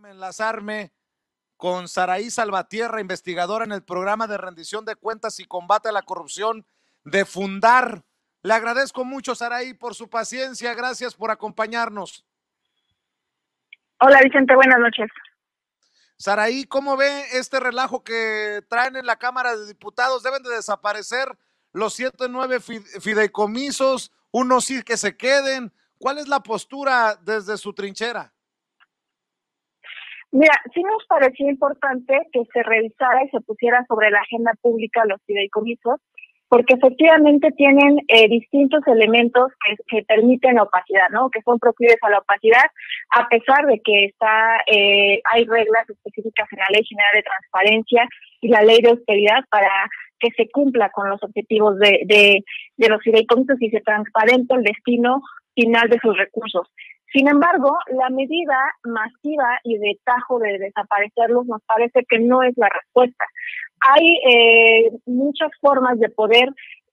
Enlazarme con Saraí Salvatierra, investigadora en el programa de rendición de cuentas y combate a la corrupción de Fundar. Le agradezco mucho, Saraí, por su paciencia. Gracias por acompañarnos. Hola, Vicente, buenas noches. Saraí, ¿cómo ve este relajo que traen en la Cámara de Diputados? Deben de desaparecer los 7 o 9 fideicomisos, unos sí que se queden. ¿Cuál es la postura desde su trinchera? Mira, sí nos pareció importante que se revisara y se pusiera sobre la agenda pública los fideicomisos, porque efectivamente tienen distintos elementos que permiten la opacidad, ¿no? Que son proclives a la opacidad, a pesar de que hay reglas específicas en la Ley General de Transparencia y la Ley de Austeridad para que se cumpla con los objetivos de los fideicomisos y se transparente el destino final de sus recursos. Sin embargo, la medida masiva y de tajo de desaparecerlos nos parece que no es la respuesta. Hay muchas formas de poder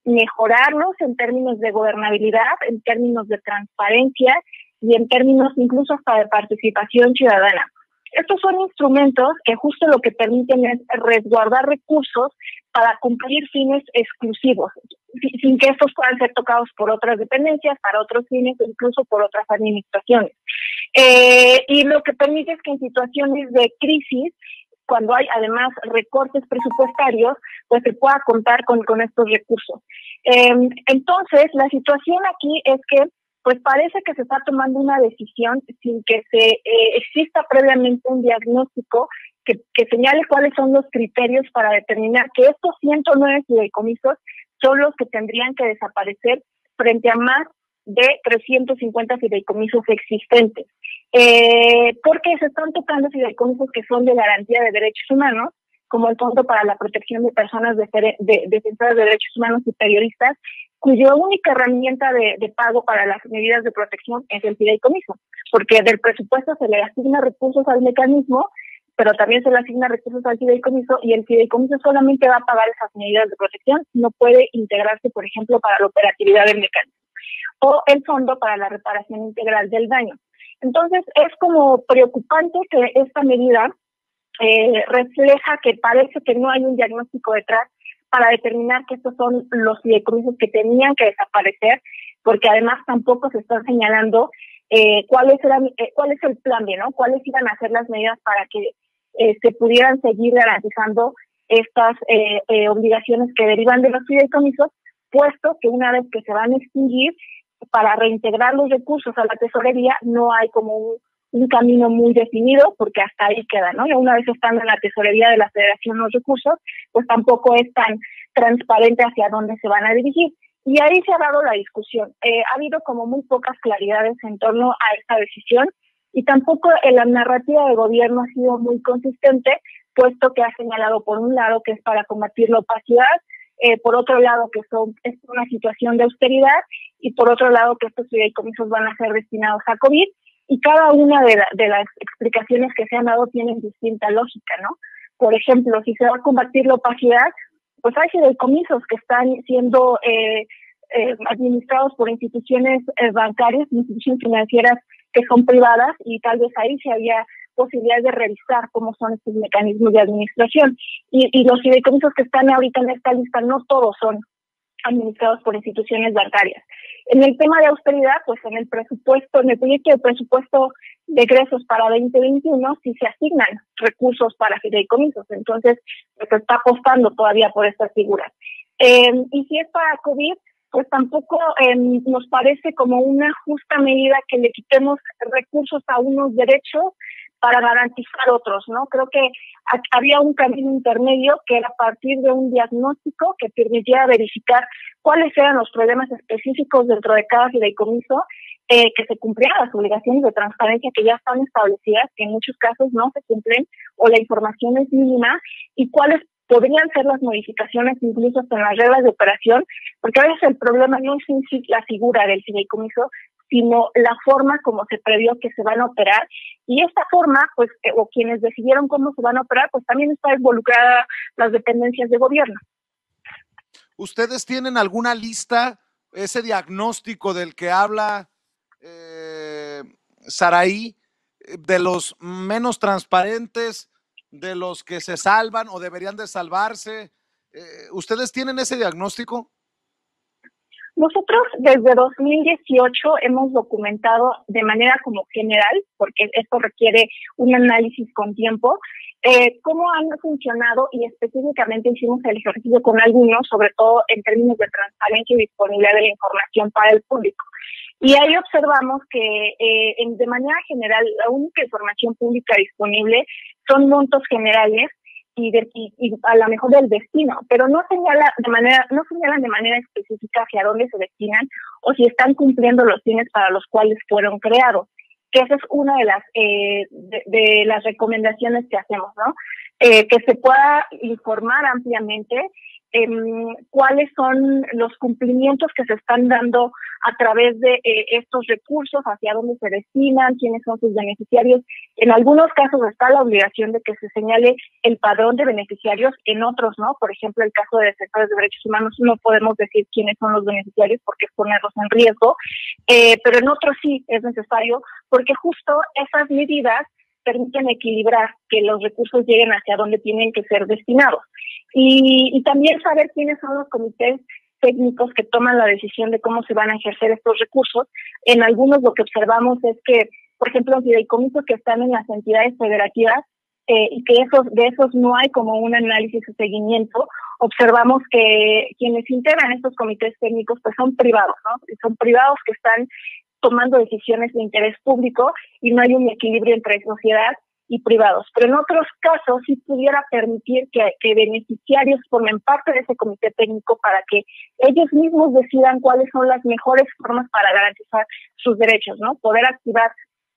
mejorarlos en términos de gobernabilidad, en términos de transparencia y en términos incluso hasta de participación ciudadana. Estos son instrumentos que justo lo que permiten es resguardar recursos para cumplir fines exclusivos, sin que estos puedan ser tocados por otras dependencias, para otros fines o incluso por otras administraciones. Y lo que permite es que en situaciones de crisis, cuando hay además recortes presupuestarios, pues se pueda contar con estos recursos. Entonces, la situación aquí es que pues parece que se está tomando una decisión sin que exista previamente un diagnóstico que señale cuáles son los criterios para determinar que estos 109 fideicomisos son los que tendrían que desaparecer frente a más de 350 fideicomisos existentes. Porque se están tocando fideicomisos que son de garantía de derechos humanos, como el Fondo para la Protección de Personas Defensoras de Derechos Humanos y Periodistas, cuya única herramienta de pago para las medidas de protección es el fideicomiso, porque del presupuesto se le asigna recursos al mecanismo, pero también se le asigna recursos al fideicomiso, y el fideicomiso solamente va a pagar esas medidas de protección, no puede integrarse, por ejemplo, para la operatividad del mecanismo, o el Fondo para la Reparación Integral del Daño. Entonces, es como preocupante que esta medida refleja que parece que no hay un diagnóstico detrás para determinar que estos son los fideicomisos que tenían que desaparecer, porque además tampoco se están señalando cuál es el plan B, ¿no? Cuáles iban a ser las medidas para que se pudieran seguir garantizando estas obligaciones que derivan de los fideicomisos, puesto que una vez que se van a extinguir, para reintegrar los recursos a la tesorería no hay como un camino muy definido, porque hasta ahí queda, ¿no? Y una vez estando en la tesorería de la Federación los recursos, pues tampoco es tan transparente hacia dónde se van a dirigir. Y ahí se ha dado la discusión. Ha habido como muy pocas claridades en torno a esta decisión, y tampoco la narrativa de gobierno ha sido muy consistente, puesto que ha señalado por un lado que es para combatir la opacidad, por otro lado que es una situación de austeridad, y por otro lado que estos fideicomisos van a ser destinados a COVID, y cada una de las explicaciones que se han dado tienen distinta lógica, ¿no? Por ejemplo, si se va a combatir la opacidad, pues hay fideicomisos que están siendo administrados por instituciones bancarias, instituciones financieras que son privadas, y tal vez ahí sí había posibilidad de revisar cómo son estos mecanismos de administración. Y los fideicomisos que están ahorita en esta lista no todos son administrados por instituciones bancarias. En el tema de austeridad, pues en el proyecto de presupuesto de egresos para 2021 sí se asignan recursos para fideicomisos, entonces pues, se está apostando todavía por estas figuras. Y si es para COVID, pues tampoco nos parece como una justa medida que le quitemos recursos a unos derechos para garantizar otros, ¿no? Creo que había un camino intermedio que era a partir de un diagnóstico que permitiera verificar cuáles eran los problemas específicos dentro de cada fideicomiso, que se cumplieran las obligaciones de transparencia que ya están establecidas, que en muchos casos no se cumplen o la información es mínima, y cuáles podrían ser las modificaciones incluso hasta en las reglas de operación, porque a veces el problema no es en sí la figura del fideicomiso, sino la forma como se previó que se van a operar, y esta forma, pues, o quienes decidieron cómo se van a operar, pues también está involucrada las dependencias de gobierno. ¿Ustedes tienen alguna lista, ese diagnóstico del que habla Saraí, de los menos transparentes, de los que se salvan o deberían de salvarse. ¿Ustedes tienen ese diagnóstico? Nosotros desde 2018 hemos documentado de manera como general, porque esto requiere un análisis con tiempo, cómo han funcionado, y específicamente hicimos el ejercicio con algunos, sobre todo en términos de transparencia y disponibilidad de la información para el público. Y ahí observamos que de manera general la única información pública disponible son montos generales y a lo mejor del destino, pero no señalan de manera específica hacia dónde se destinan o si están cumpliendo los fines para los cuales fueron creados, que esa es una de las recomendaciones que hacemos, ¿no? Que se pueda informar ampliamente cuáles son los cumplimientos que se están dando a través de estos recursos, hacia dónde se destinan, quiénes son sus beneficiarios. En algunos casos está la obligación de que se señale el padrón de beneficiarios, en otros no. Por ejemplo, el caso de defensores de derechos humanos no podemos decir quiénes son los beneficiarios porque es ponerlos en riesgo, pero en otros sí es necesario, porque justo esas medidas permiten equilibrar que los recursos lleguen hacia donde tienen que ser destinados. Y también saber quiénes son los comités técnicos que toman la decisión de cómo se van a ejercer estos recursos. En algunos lo que observamos es que, por ejemplo, los fideicomisos que están en las entidades federativas y que de esos no hay como un análisis o seguimiento, observamos que quienes integran estos comités técnicos pues son privados, ¿no? Son privados que están tomando decisiones de interés público y no hay un equilibrio entre sociedad y privados. Pero en otros casos sí pudiera permitir que beneficiarios formen parte de ese comité técnico para que ellos mismos decidan cuáles son las mejores formas para garantizar sus derechos, ¿no? Poder activar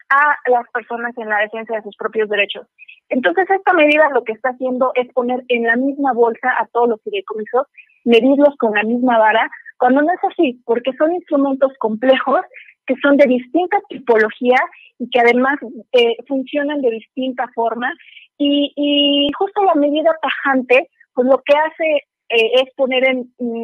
a las personas en la defensa de sus propios derechos. Entonces, esta medida lo que está haciendo es poner en la misma bolsa a todos los fideicomisos, medirlos con la misma vara, cuando no es así, porque son instrumentos complejos que son de distinta tipología y que además funcionan de distinta forma, y justo la medida tajante pues lo que hace es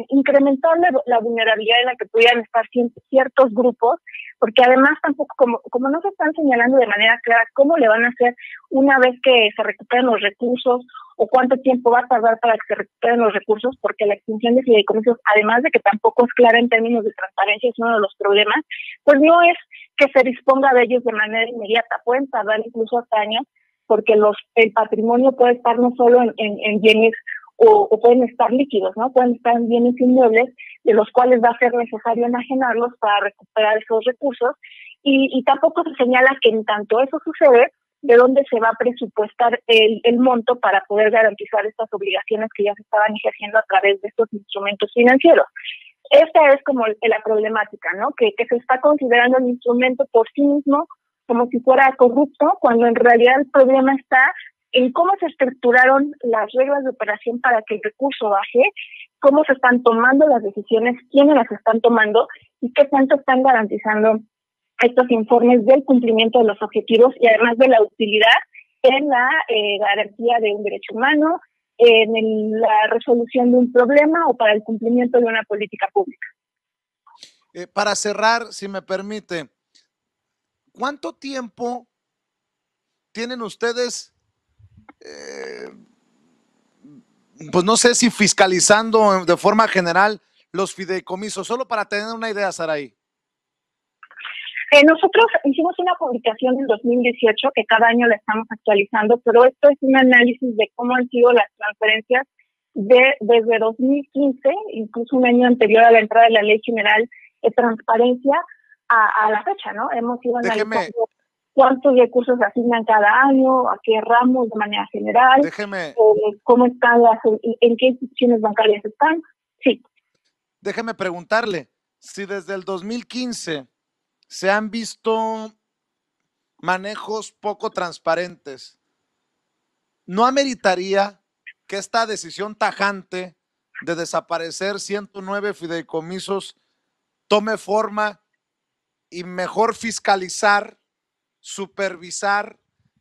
incrementar la vulnerabilidad en la que pudieran estar ciertos grupos, porque además tampoco, como no se están señalando de manera clara cómo le van a hacer una vez que se recuperen los recursos o cuánto tiempo va a tardar para que se recuperen los recursos, porque la extinción de fideicomisos, además de que tampoco es clara en términos de transparencia, es uno de los problemas, pues no es que se disponga de ellos de manera inmediata, pueden tardar incluso hasta años, porque el patrimonio puede estar no solo en bienes o pueden estar líquidos, ¿no? Pueden estar en bienes inmuebles, de los cuales va a ser necesario enajenarlos para recuperar esos recursos, y tampoco se señala que en tanto eso sucede, de dónde se va a presupuestar el monto para poder garantizar estas obligaciones que ya se estaban ejerciendo a través de estos instrumentos financieros. Esta es como la problemática, ¿no? Que se está considerando el instrumento por sí mismo como si fuera corrupto, cuando en realidad el problema está en cómo se estructuraron las reglas de operación para que el recurso baje, cómo se están tomando las decisiones, quiénes las están tomando y qué tanto están garantizando estos informes del cumplimiento de los objetivos y además de la utilidad en la garantía de un derecho humano, en la resolución de un problema o para el cumplimiento de una política pública. Para cerrar, si me permite, ¿cuánto tiempo tienen ustedes, pues no sé si fiscalizando de forma general los fideicomisos? Solo para tener una idea, Saraí. Nosotros hicimos una publicación en 2018 que cada año la estamos actualizando, pero esto es un análisis de cómo han sido las transferencias desde 2015, incluso un año anterior a la entrada de la Ley General de Transparencia, a la fecha, ¿no? Hemos ido analizando cuántos recursos se asignan cada año, a qué ramos de manera general, cómo están en qué instituciones bancarias están. Sí. Déjeme preguntarle, si desde el 2015 se han visto manejos poco transparentes, ¿no ameritaría que esta decisión tajante de desaparecer 109 fideicomisos tome forma y mejor fiscalizar, supervisar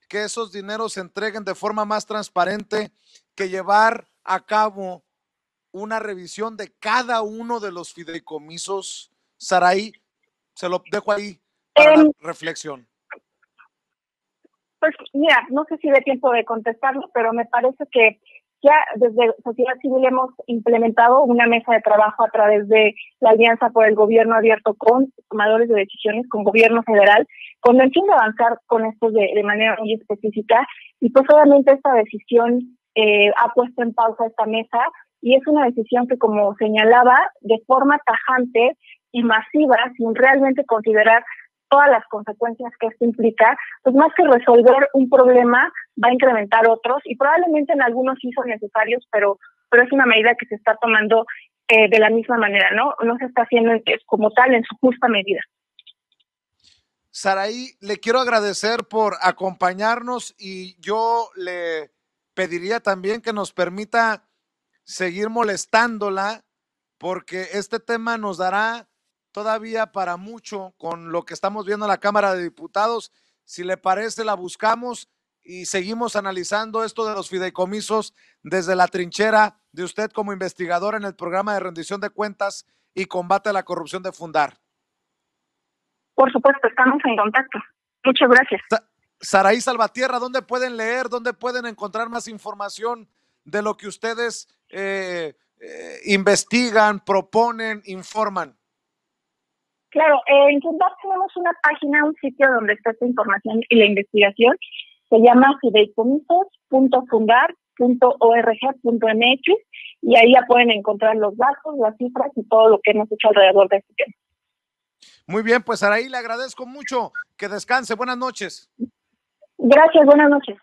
que esos dineros se entreguen de forma más transparente, que llevar a cabo una revisión de cada uno de los fideicomisos? Saraí, se lo dejo ahí para la reflexión. Pues mira, no sé si dé tiempo de contestarlo, pero me parece que ya desde Sociedad Civil hemos implementado una mesa de trabajo a través de la Alianza por el Gobierno Abierto con tomadores de decisiones, con gobierno federal, con el fin de avanzar con esto de manera muy específica. Y pues obviamente esta decisión ha puesto en pausa esta mesa, y es una decisión que, como señalaba, de forma tajante y masiva, sin realmente considerar todas las consecuencias que esto implica, pues más que resolver un problema, va a incrementar otros, y probablemente en algunos sí son necesarios, pero es una medida que se está tomando de la misma manera, ¿no? No se está haciendo como tal en su justa medida. Saraí, le quiero agradecer por acompañarnos, y yo le pediría también que nos permita seguir molestándola, porque este tema nos dará todavía para mucho con lo que estamos viendo en la Cámara de Diputados. Si le parece, la buscamos y seguimos analizando esto de los fideicomisos desde la trinchera de usted como investigador en el programa de rendición de cuentas y combate a la corrupción de Fundar. Por supuesto, estamos en contacto. Muchas gracias. Saraí Salvatierra, ¿dónde pueden leer, dónde pueden encontrar más información de lo que ustedes investigan, proponen, informan? Claro, en Fundar tenemos una página, un sitio donde está esta información y la investigación. Se llama fideicomisos.fundar.org.mx, y ahí ya pueden encontrar los datos, las cifras y todo lo que hemos hecho alrededor de este tema. Muy bien, pues Saraí, le agradezco mucho. Que descanse. Buenas noches. Gracias, buenas noches.